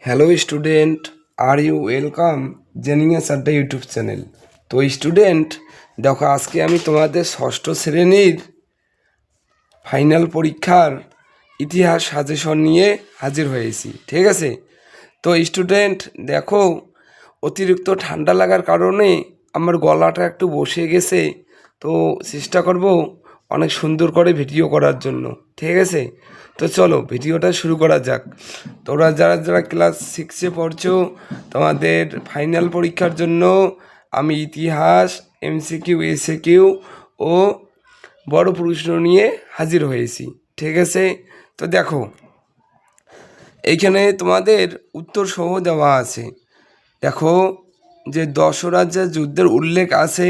Hello student, আর you welcome genius Adda YouTube channel. তো student দেখো, আজকে আমি তোমাদের ষষ্ঠ শ্রেণীর ফাইনাল পরীক্ষার ইতিহাস সাজেশন নিয়ে হাজির হয়েছি। ঠিক আছে? তো স্টুডেন্ট দেখো, অতিরিক্ত ঠান্ডা লাগার কারণে আমার গলাটা একটু বসে গেছে। তো চেষ্টা করব অনেক সুন্দর করে ভিডিও করার জন্য। ঠিক আছে? তো চলো ভিডিওটা শুরু করা যাক। তোমরা যারা যারা ক্লাস 6-এ পড়ছো, তোমাদের ফাইনাল পরীক্ষার জন্য আমি ইতিহাস, MCQ, SAQ ও বড় প্রশ্ন নিয়ে হাজির হয়েছি। ঠিক আছে? তো দেখো, এইখানে তোমাদের উত্তর সহ দেওয়া আছে। দেখো যে 10 রাজ্যের যুদ্ধের উল্লেখ আছে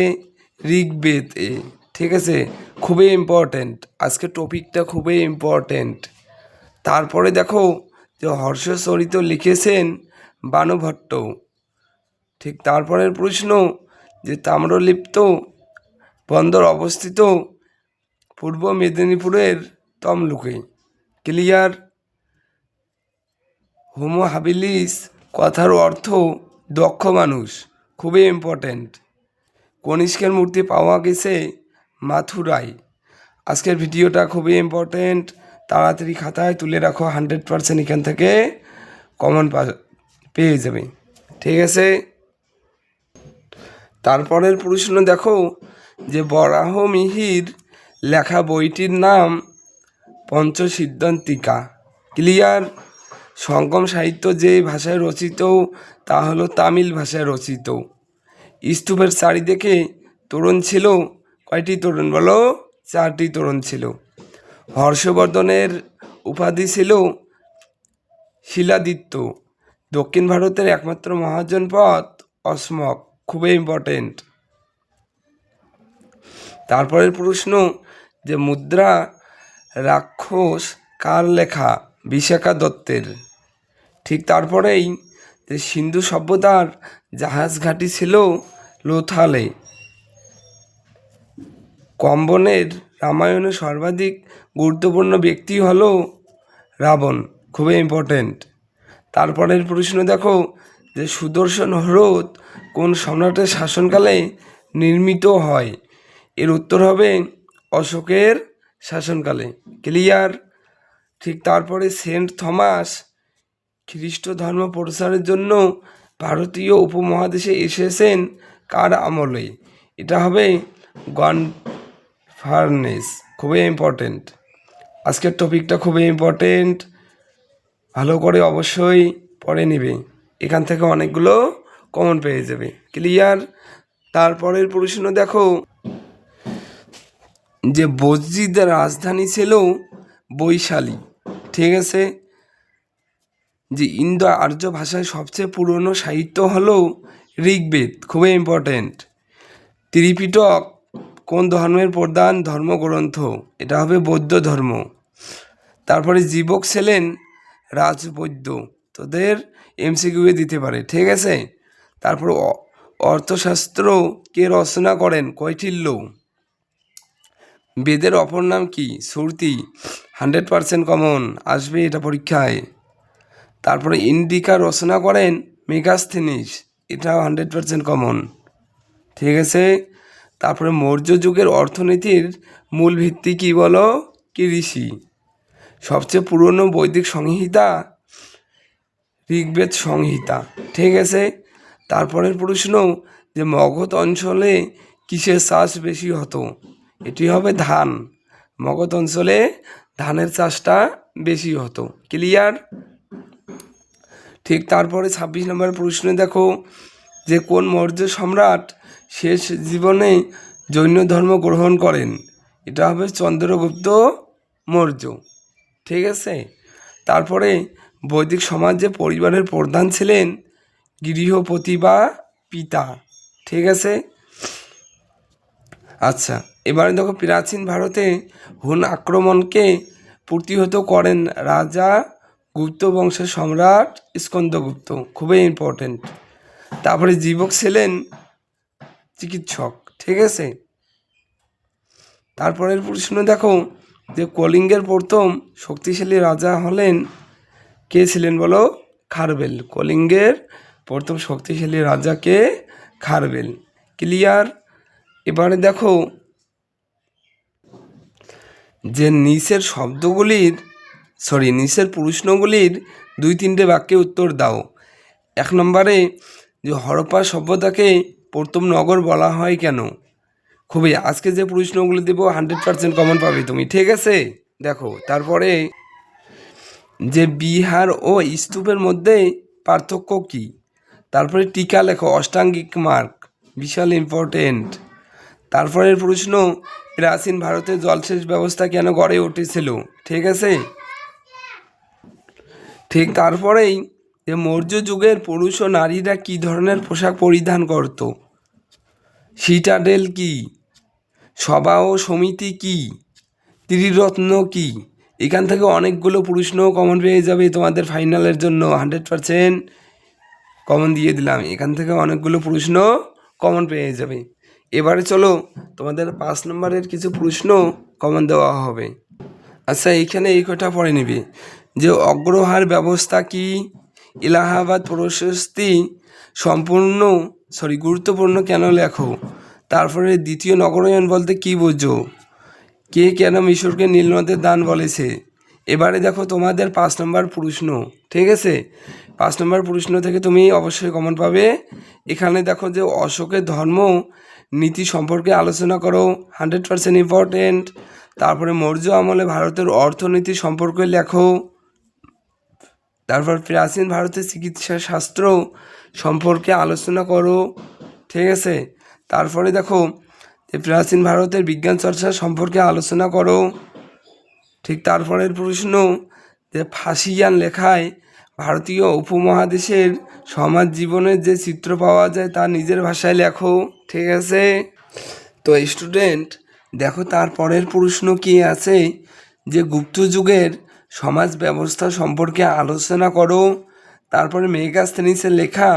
ঋগ্বেদে। ঠিক আছে? খুবই ইম্পর্ট্যান্ট, আজকে টপিকটা খুবই ইম্পর্ট্যান্ট। তারপরে দেখো যে হর্ষচরিত লিখেছেন বাণভট্ট। ঠিক তারপরের প্রশ্ন যে তাম্রলিপ্ত বন্দর অবস্থিত পূর্ব মেদিনীপুরের তমলুকে। ক্লিয়ার? হোমো হাবিলিস কথার অর্থ দক্ষ মানুষ, খুবই ইম্পর্ট্যান্ট। কনিষ্কের মূর্তি পাওয়া গেছে মাথুরায়। আজকের ভিডিওটা খুবই ইম্পর্ট্যান্ট, তাড়াতাড়ি খাতায় তুলে রাখো। 100% এখান থেকে কমন পেয়ে যাবে। ঠিক আছে? তারপরের প্রশ্ন দেখো যে বরাহ মিহির লেখা বইটির নাম পঞ্চসিদ্ধান্তিকা। ক্লিয়ার? সঙ্গম সাহিত্য যে ভাষায় রচিত তা হলো তামিল ভাষায় রচিত। স্তূপের চারিদিকে তোরণ ছিল। কয়টি তোরণ বলো? 4টি তোরণ ছিল। হর্ষবর্ধনের উপাধি ছিল শিলাদিত্য। দক্ষিণ ভারতের একমাত্র মহাজনপদ অসমক, খুবই ইম্পর্টেন্ট। তারপরের প্রশ্ন যে মুদ্রা রাক্ষস কার লেখা? বিশাখা দত্তের। ঠিক তারপরেই যে সিন্ধু সভ্যতার জাহাজ ঘাঁটি ছিল লোথালে। কম্বনের রামায়ণে সর্বাধিক গুরুত্বপূর্ণ ব্যক্তি হলো রাবণ, খুবই ইম্পর্টেন্ট। তারপরের প্রশ্ন দেখো যে সুদর্শন হ্রদ কোন সম্রাটের শাসনকালে নির্মিত হয়? এর উত্তর হবে অশোকের শাসনকালে। ক্লিয়ার? ঠিক তারপরে সেন্ট থমাস খ্রিস্ট ধর্ম প্রচারের জন্য ভারতীয় উপমহাদেশে এসেছেন কার আমলে? এটা হবে গনফার্নেস, খুবই ইম্পর্টেন্ট। আজকের টপিকটা খুবই ইম্পর্টেন্ট, ভালো করে অবশ্যই পড়ে নেবে, এখান থেকে অনেকগুলো কমন পেয়ে যাবে। ক্লিয়ার? তারপরের প্রশ্ন দেখো যে বজ্রীদের রাজধানী ছিল বৈশালী। ঠিক আছে? যে ইন্দো আর্য ভাষায় সবচেয়ে পুরনো সাহিত্য হলো ঋগ্বেদ, খুবই ইম্পর্টেন্ট। ত্রিপিটক কোন ধর্মের প্রধান ধর্মগ্রন্থ? এটা হবে বৌদ্ধ ধর্ম। তারপরে জীবক ছিলেন রাজবৈদ্য, তোদের MCQ দিতে পারে। ঠিক আছে? তারপর অর্থশাস্ত্র কে রচনা করেন? কৌটিল্য। বেদের অপর নাম কি? শ্রুতি। 100% কমন আসবে এটা পরীক্ষায়। তারপরে ইন্ডিকা রচনা করেন মেগাস্থেনিস, এটাও 100% কমন। ঠিক আছে? তারপরে মৌর্য যুগের অর্থনীতির মূল ভিত্তি কি বলো? কৃষি। সবচেয়ে পুরনো বৈদিক সংহিতা ঋগ্বেদ সংহিতা। ঠিক আছে? তারপরের প্রশ্ন যে মগধ অঞ্চলে কিসের চাষ বেশি হতো? এটি হবে ধান। মগধ অঞ্চলে ধানের চাষটা বেশি হতো। ক্লিয়ার? ঠিক তারপরে 26 নম্বর প্রশ্নে দেখো যে কোন মৌর্য সম্রাট শেষ জীবনে জৈন ধর্ম গ্রহণ করেন? এটা হবে চন্দ্রগুপ্ত মৌর্য। ঠিক আছে? তারপরে বৈদিক সমাজে পরিবারের প্রধান ছিলেন গৃহপতি বা পিতা। ঠিক আছে? আচ্ছা, এবারে দেখো প্রাচীন ভারতে হুন আক্রমণকে প্রতিহত করেন রাজা গুপ্ত বংশের সম্রাট স্কন্দগুপ্ত, খুবই ইম্পর্টেন্ট। তারপরে জীবক ছিলেন চিকিৎসক। ঠিক আছে? তারপরের প্রশ্ন দেখো যে কলিঙ্গের প্রথম শক্তিশালী রাজা হলেন কে ছিলেন বলো? খারবেল। কলিঙ্গের প্রথম শক্তিশালী রাজাকে খারবেল। ক্লিয়ার? এবারে দেখো যে নিচের প্রশ্নগুলির 2-3টে বাক্যে উত্তর দাও। 1 নম্বরে যে হরপ্পা সভ্যতাকে প্রথম নগর বলা হয় কেন? খুবই, আজকে যে প্রশ্নগুলি দেবো 100% কমন পাবে তুমি, ঠিক আছে? দেখো তারপরে যে বিহার ও স্তূপের মধ্যে পার্থক্য কী? তারপরে টিকা লেখো, অষ্টাঙ্গিক মার্ক, বিশাল ইম্পর্টেন্ট। তারপরের প্রশ্ন, প্রাচীন ভারতে জলসেচ ব্যবস্থা কেন গড়ে উঠেছিল? ঠিক আছে? ঠিক তারপরেই যে মৌর্য যুগের পুরুষ ও নারীরা কী ধরনের পোশাক পরিধান করত? সিটাডেল কি? সভা ও সমিতি কি? ত্রিরত্ন কি? এখান থেকে অনেকগুলো প্রশ্ন কমন পেয়ে যাবে তোমাদের ফাইনালের জন্য। 100% কমন দিয়ে দিলাম, এখান থেকে অনেকগুলো প্রশ্ন কমন পেয়ে যাবে। এবারে চলো তোমাদের 5 নম্বরের কিছু প্রশ্ন কমন দেওয়া হবে। আচ্ছা, এইখানে এই কথা পড়ে নিবে যে অগ্রহার ব্যবস্থা কি? এলাহাবাদ প্রশস্তি গুরুত্বপূর্ণ কেন লেখো। তারপরে দ্বিতীয় নগরায়ণ বলতে কি বোঝো? কে কেন মিশরকে নীলনদের দান বলেছে? এবারে দেখো তোমাদের 5 নম্বর প্রশ্ন, ঠিক আছে? 5 নম্বর প্রশ্ন থেকে তুমি অবশ্যই কমন পাবে। এখানে দেখো যে অশোকের ধর্ম নীতি সম্পর্কে আলোচনা করো, 100% ইম্পর্টেন্ট। তারপরে মৌর্য আমলে ভারতের অর্থনীতি সম্পর্কে লেখো। তারপর প্রাচীন ভারতের চিকিৎসা শাস্ত্র সম্পর্কে আলোচনা করো, ঠিক আছে? তারপরে দেখো যে প্রাচীন ভারতের বিজ্ঞান চর্চা সম্পর্কে আলোচনা করো। ঠিক তারপরের প্রশ্ন যে ফাসিয়ান লেখায় ভারতীয় উপমহাদেশের সমাজ জীবনের যে চিত্র পাওয়া যায় তা নিজের ভাষায় লেখো, ঠিক আছে? তো স্টুডেন্ট দেখো তারপরের প্রশ্ন কি আছে যে গুপ্ত যুগের সমাজ ব্যবস্থা সম্পর্কে আলোচনা করো। তারপরে মেগাস্থেনিসের লেখা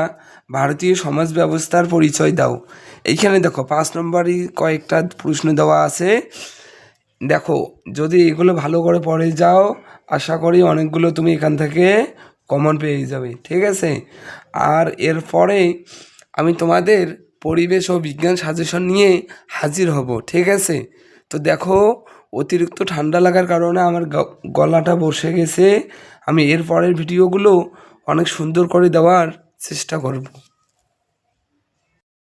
ভারতীয় সমাজ ব্যবস্থার পরিচয় দাও। এইখানে দেখো 5 নম্বরই কয়েকটা প্রশ্ন দেওয়া আছে। দেখো যদি এগুলো ভালো করে পড়ে যাও, আশা করি অনেকগুলো তুমি এখান থেকে কমন পেয়ে যাবে, ঠিক আছে? আর এরপরে আমি তোমাদের পরিবেশ ও বিজ্ঞান সাজেশন নিয়ে হাজির হব, ঠিক আছে? তো দেখো অতিরিক্ত ঠান্ডা লাগার কারণে আমার গলাটা বসে গেছে। আমি এর পরের ভিডিওগুলো অনেক সুন্দর করে দেওয়ার চেষ্টা করব।